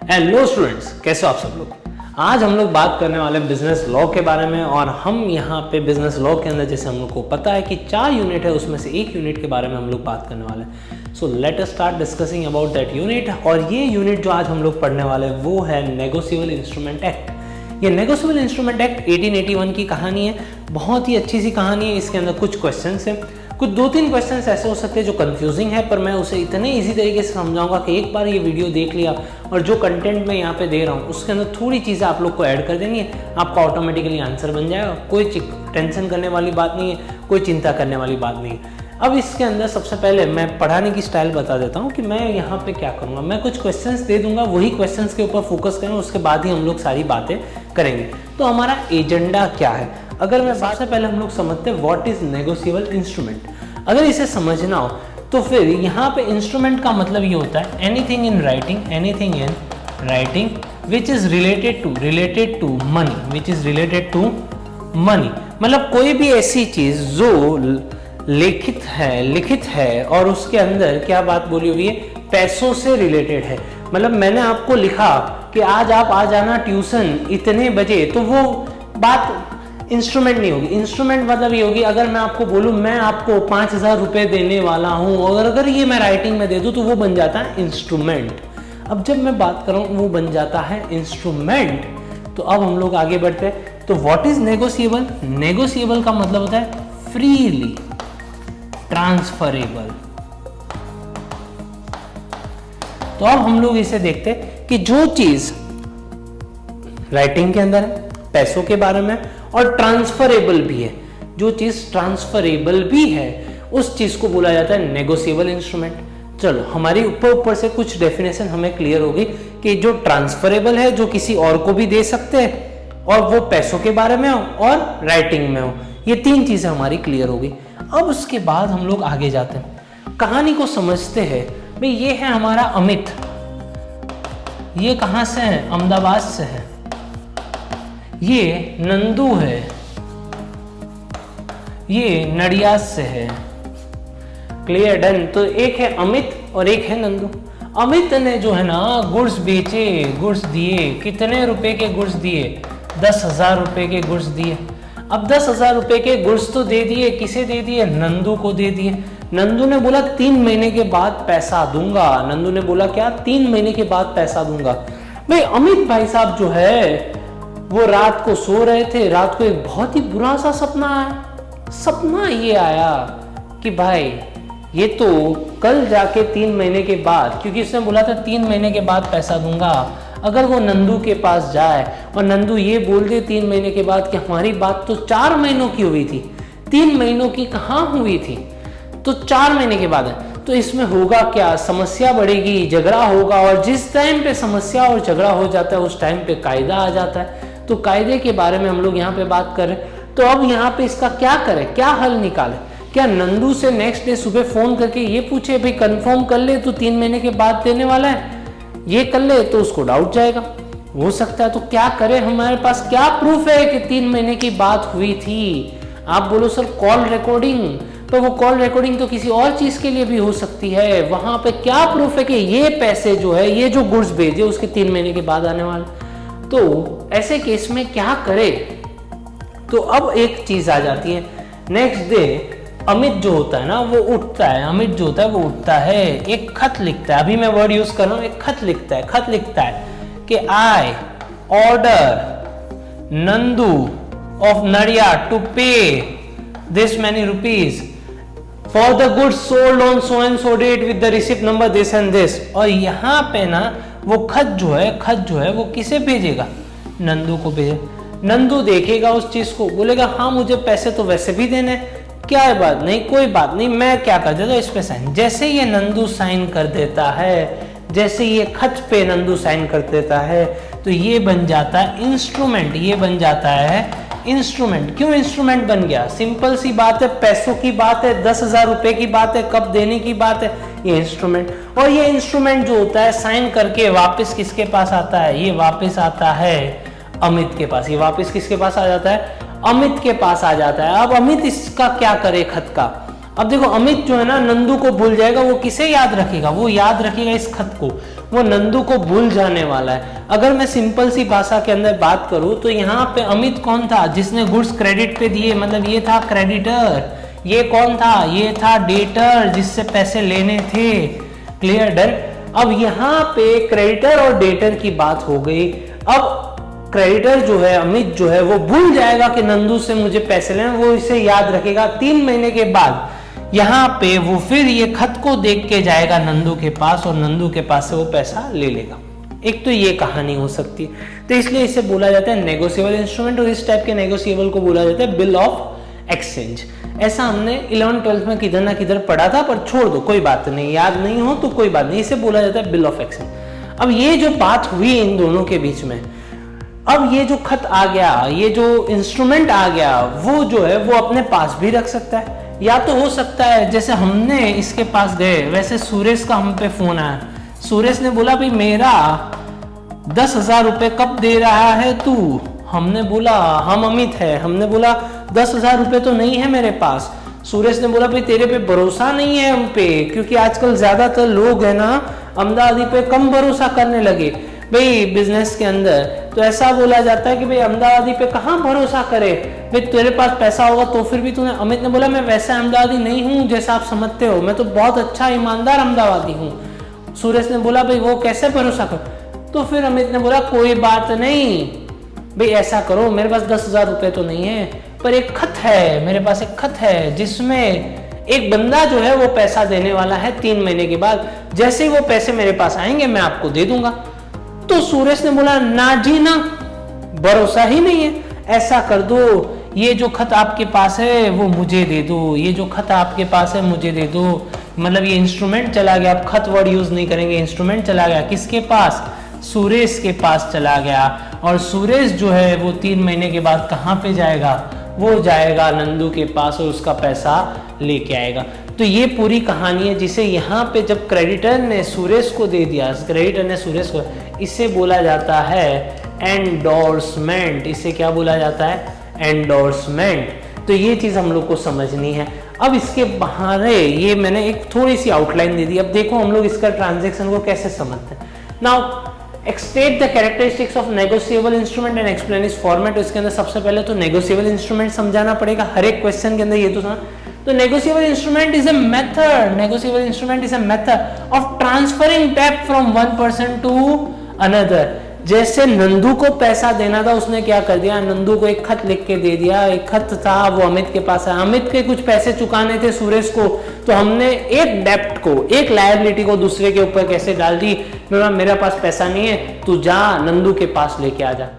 Hello students, कैसे हो आप सब लोग। आज हम लोग बात करने वाले बिजनेस लॉ के बारे में। और हम यहाँ पे बिजनेस लॉ के अंदर जैसे हम लोग को पता है कि 4 यूनिट है, उसमें से एक यूनिट के बारे में हम लोग बात करने वाले हैं। So let us start discussing about that unit. और ये यूनिट जो आज हम लोग पढ़ने वाले हैं वो है नेगोशिएबल इंस्ट्रूमेंट एक्ट। ये नेगोशिएबल इंस्ट्रूमेंट एक्ट 1881 की कहानी है, बहुत ही अच्छी सी कहानी है। इसके अंदर कुछ क्वेश्चंस हैं, कुछ 2-3 क्वेश्चंस ऐसे हो सकते हैं जो कंफ्यूजिंग है, पर मैं उसे इतने इजी तरीके से समझाऊंगा कि एक बार ये वीडियो देख लिया और जो कंटेंट मैं यहाँ पे दे रहा हूँ उसके अंदर थोड़ी चीज़ें आप लोग को ऐड कर देनी है, आपका ऑटोमेटिकली आंसर बन जाएगा। कोई टेंशन करने वाली बात नहीं है, कोई चिंता करने वाली बात नहीं है। अब इसके अंदर सबसे पहले मैं पढ़ाने की स्टाइल बता देता हूँ कि मैं यहाँ पे क्या करूँगा। मैं कुछ क्वेश्चंस दे दूंगा, वही क्वेश्चंस के ऊपर फोकस करेंगे, उसके बाद ही हम लोग सारी बातें करेंगे। तो हमारा एजेंडा क्या है, अगर मैं सबसे पहले हम लोग समझते हैं व्हाट इज नेगोशिएबल इंस्ट्रूमेंट। अगर इसे समझना हो तो फिर यहाँ पे इंस्ट्रूमेंट का मतलब ये होता है anything in writing which is related to money, which is related to money. मतलब कोई भी ऐसी चीज जो लिखित है और उसके अंदर क्या बात बोली हुई है, पैसों से रिलेटेड है। मतलब मैंने आपको लिखा कि आज आप आ जाना ट्यूशन इतने बजे, तो वो बात इंस्ट्रूमेंट नहीं होगी। इंस्ट्रूमेंट मतलब ये होगी, अगर मैं आपको बोलूं मैं आपको 5000 रुपए देने वाला हूं और अगर ये मैं राइटिंग में दे दूं तो वो बन जाता है इंस्ट्रूमेंट। अब जब मैं बात कर रहा हूं वो बन जाता है इंस्ट्रूमेंट। तो अब हम लोग आगे बढ़ते हैं। तो व्हाट इज नेगोशिएबल? नेगोशिएबल का मतलब होता है फ्रीली ट्रांसफरेबल। तो अब हम लोग इसे देखते हैं कि जो चीज राइटिंग के अंदर है, पैसों के बारे में, और ट्रांसफरेबल भी है, जो चीज ट्रांसफरेबल भी है उस चीज को बोला जाता है नेगोशिएबल इंस्ट्रूमेंट। चलो हमारी ऊपर से कुछ डेफिनेशन हमें क्लियर होगी कि जो ट्रांसफरेबल है, जो किसी और को भी दे सकते हैं और वो पैसों के बारे में हो और राइटिंग में हो, ये 3 चीजें हमारी क्लियर होगी। अब उसके बाद हम लोग आगे जाते हैं, कहानी को समझते हैं। भाई ये है हमारा अमित, ये कहां से है? अहमदाबाद से है। ये नंदू है, ये नडियाद से है। Clear, done. तो एक है अमित और एक है नंदू। अमित ने जो है ना गुड्स बेचे, गुड्स दिए। कितने रुपए के गुड्स दिए? 10,000 रुपए के गुड्स दिए। अब 10,000 रुपए के गुड्स तो दे दिए, किसे दे दिए? नंदू को दे दिए। नंदू ने बोला 3 महीने के बाद पैसा दूंगा। नंदू ने बोला क्या? 3 महीने के बाद पैसा दूंगा। भाई अमित भाई साहब जो है वो रात को सो रहे थे, रात को एक बहुत ही बुरा सा सपना आया। सपना ये आया कि भाई ये तो कल जाके 3 महीने के बाद, क्योंकि उसने बोला था 3 महीने के बाद पैसा दूंगा, अगर वो नंदू के पास जाए और नंदू ये बोल दे 3 महीने के बाद कि हमारी बात तो 4 महीनों की हुई थी, 3 महीनों की कहाँ हुई थी, तो 4 महीने के बाद है, तो इसमें होगा क्या? समस्या बढ़ेगी, झगड़ा होगा। और जिस टाइम पे समस्या और झगड़ा हो जाता है उस टाइम पे कायदा आ जाता है। तो कायदे के बारे में हम लोग यहाँ पे बात कर रहे हैं। तो अब यहाँ पे इसका क्या करें, क्या हल निकाले? क्या नंदू से नेक्स्ट डे सुबह फोन करके ये पूछे भाई कंफर्म कर ले तो 3 महीने के बाद देने वाला है, ये कर ले, तो उसको डाउट जाएगा, हो सकता है। तो क्या करें? हमारे पास क्या प्रूफ है कि 3 महीने की बात हुई थी? आप बोलो सर कॉल रिकॉर्डिंग, तो वो कॉल रिकॉर्डिंग तो किसी और चीज के लिए भी हो सकती है। वहां पे क्या प्रूफ है कि ये पैसे जो है, ये जो गुड्स भेजे उसके 3 महीने के बाद आने वाले? तो ऐसे केस में क्या करे? तो अब एक चीज आ जाती है, नेक्स्ट डे अमित जो होता है ना वो उठता है, अमित जो होता है वो उठता है, एक खत लिखता है। अभी मैं वर्ड यूज कर रहा हूं, एक खत लिखता है। खत लिखता है कि I order Nandu of Nadia to pay this many rupees for the goods sold on so and so date with the receipt number this and this. और यहाँ पे ना वो खत जो है वो किसे भेजेगा? नंदू को भेजे। नंदू देखेगा उस चीज को, बोलेगा हाँ मुझे पैसे तो वैसे भी देने, क्या है बात नहीं, कोई बात नहीं, मैं क्या कर देता हूँ इस पे साइन। जैसे ये नंदू साइन कर देता है, जैसे ये खत पे नंदू साइन कर देता है, तो ये बन जाता है इंस्ट्रूमेंट। ये बन जाता है इंस्ट्रूमेंट। क्यों इंस्ट्रूमेंट बन गया? सिंपल सी बात है, पैसों की बात है, 10,000 रुपए की बात है, कब देने की बात है, ये इंस्ट्रूमेंट। और ये इंस्ट्रूमेंट जो होता है साइन करके वापस किसके पास आता है? ये वापस आता है अमित के पास। ये वापस किसके पास आ जाता है? अमित के पास आ जाता है। अब अमित इसका क्या करे खत का? अब देखो अमित जो है ना नंदू को भूल जाएगा, वो किसे याद रखेगा? वो याद रखेगा इस खत को। वो नंदू को भूल जाने वाला है। अगर मैं सिंपल सी भाषा के अंदर बात करूं तो यहाँ पे अमित कौन था, जिसने गुड्स क्रेडिट पे दिए, मतलब ये था क्रेडिटर। ये कौन था, ये था डेटर, जिससे पैसे लेने थे। Clear, done. अब यहाँ पे क्रेडिटर और डेटर की बात हो गई। अब क्रेडिटर जो है, अमित जो है, वो भूल जाएगा कि नंदू से मुझे पैसे लेने, वो इसे याद रखेगा। 3 महीने के बाद यहाँ पे वो फिर ये खत को देख के जाएगा नंदू के पास और नंदू के पास से वो पैसा ले लेगा। एक तो ये कहानी हो सकती है, तो इसलिए इसे बोला जाता है नेगोशिएबल इंस्ट्रूमेंट, और इस टाइप के नेगोशिएबल को बोला जाता है बिल ऑफ एक्सचेंज। ऐसा हमने 11th-12th में किधर ना किधर पढ़ा था, पर छोड़ दो, कोई बात नहीं, याद नहीं हो तो कोई बात नहीं, इसे बोला जाता है बिल ऑफ एक्सचेंज। अब ये जो बात हुई इन दोनों के बीच में, अब ये जो खत आ गया, ये जो इंस्ट्रूमेंट आ गया, वो जो है वो अपने पास भी रख सकता है, या तो हो सकता है जैसे हमने इसके पास गए, वैसे सुरेश का हम पे फोन आया, सुरेश ने बोला भाई मेरा 10,000 रुपये कब दे रहा है तू। हमने बोला, हम अमित है, हमने बोला 10,000 रुपये तो नहीं है मेरे पास। सुरेश ने बोला भाई तेरे पे भरोसा नहीं है हम पे, क्योंकि आजकल ज्यादातर लोग है ना अमदावादी पे कम भरोसा करने लगे भाई बिजनेस के अंदर। तो ऐसा बोला जाता है कि भाई अहमदाबादी पे कहाँ भरोसा करे, भाई तेरे पास पैसा होगा तो फिर भी तूने। अमित ने बोला मैं वैसा अहमदाबादी नहीं हूँ जैसा आप समझते हो, मैं तो बहुत अच्छा ईमानदार अहमदाबादी हूँ। सुरेश ने बोला भाई वो कैसे भरोसा कर, तो फिर अमित ने बोला कोई बात नहीं भाई, ऐसा करो मेरे पास 10,000 रुपये तो नहीं है, पर एक खत है, मेरे पास एक खत है जिसमें एक बंदा जो है वो पैसा देने वाला है 3 महीने के बाद, जैसे ही वो पैसे मेरे पास आएंगे मैं आपको दे दूंगा। तो सुरेश ने बोला ना जी ना, भरोसा ही नहीं है, ऐसा कर दो ये जो खत आपके पास है वो मुझे दे दो, ये जो खत आपके पास है मुझे दे दो। मतलब ये इंस्ट्रूमेंट चला गया, आप खत वर्ड यूज नहीं करेंगे, इंस्ट्रूमेंट चला गया किसके पास, सुरेश के पास चला गया। और सुरेश जो है वो 3 महीने के बाद कहाँ पे जाएगा, वो जाएगा नंदू के पास और उसका पैसा लेके आएगा। तो ये पूरी कहानी है, जिसे यहाँ पे जब क्रेडिटर ने सुरेश को दे दिया, क्रेडिटर ने सुरेश को, इसे बोला जाता है एंडोर्समेंट। इसे क्या बोला जाता है, एंडोर्समेंट। तो ये चीज हम लोग को समझनी है। अब इसके बहाने ये मैंने एक थोड़ी सी आउटलाइन दे दी, अब देखो हम लोग इसका ट्रांजैक्शन को कैसे समझते हैं। Now extract the characteristics of negotiable instrument and explain it's format. इसके अंदर सबसे पहले तो नेगोशिएबल इंस्ट्रूमेंट समझाना पड़ेगा, हर एक क्वेश्चन के अंदर ये तो समझ। तो negotiable instrument is a method, negotiable instrument is a method of transferring डेब्ट from one person to another. जैसे नंदू को पैसा देना था, उसने क्या कर दिया, नंदू को एक खत लिख के दे दिया, एक खत था वो अमित के पास है, अमित के कुछ पैसे चुकाने थे सुरेश को, तो हमने एक डेब्ट को, एक लायबिलिटी को दूसरे के ऊपर कैसे डाल दी, मेरा पास पैसा नहीं है, तू जा नंदू के पास लेके आ जा।